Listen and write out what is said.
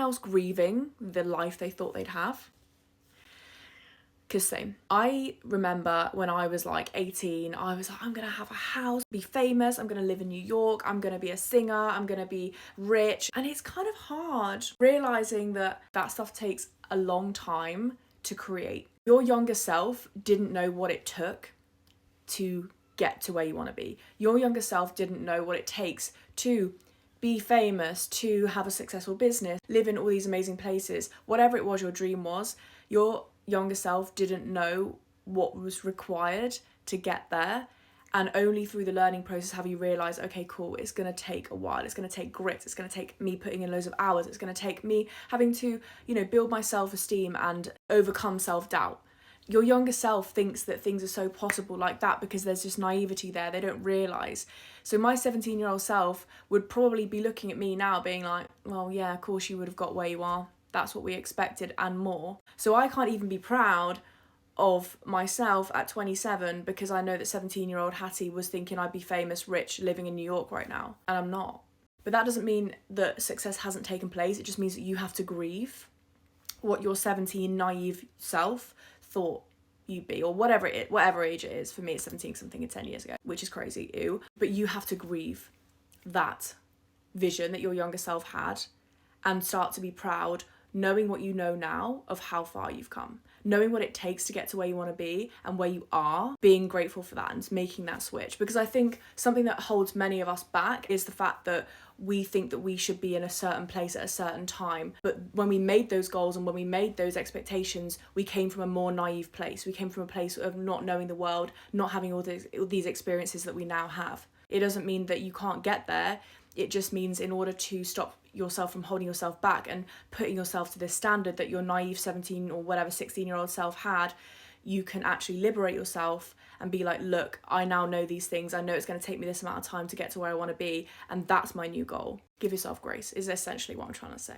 else grieving the life they thought they'd have. Because same. I remember when I was like 18, I was like, I'm going to have a house, be famous, I'm going to live in New York, I'm going to be a singer, I'm going to be rich. And it's kind of hard realizing that that stuff takes a long time to create. Your younger self didn't know what it took to get to where you want to be. Your younger self didn't know what it takes to be famous, to have a successful business, live in all these amazing places. Whatever it was your dream was, your younger self didn't know what was required to get there. And only through the learning process have you realised, okay, cool, it's going to take a while. It's going to take grit. It's going to take me putting in loads of hours. It's going to take me having to, build my self-esteem and overcome self-doubt. Your younger self thinks that things are so possible like that because there's just naivety there. They don't realise. So my 17-year-old self would probably be looking at me now being like, well, yeah, of course you would have got where you are. That's what we expected and more. So I can't even be proud of myself at 27 because I know that 17-year-old Hattie was thinking I'd be famous, rich, living in New York right now. And I'm not. But that doesn't mean that success hasn't taken place. It just means that you have to grieve what your 17 naive self thought you'd be, or whatever age it is. For me, it's 17 because I'm thinking 10 years ago, which is crazy, ew. But you have to grieve that vision that your younger self had and start to be proud, knowing what you know now of how far you've come, knowing what it takes to get to where you want to be and where you are, being grateful for that and making that switch. Because I think something that holds many of us back is the fact that we think that we should be in a certain place at a certain time. But when we made those goals and when we made those expectations, we came from a more naive place. We came from a place of not knowing the world, not having all these experiences that we now have. It doesn't mean that you can't get there. It just means in order to stop yourself from holding yourself back and putting yourself to this standard that your naive 17 or whatever 16-year-old self had, you can actually liberate yourself and be like, look, I now know these things. I know it's going to take me this amount of time to get to where I want to be. And that's my new goal. Give yourself grace is essentially what I'm trying to say.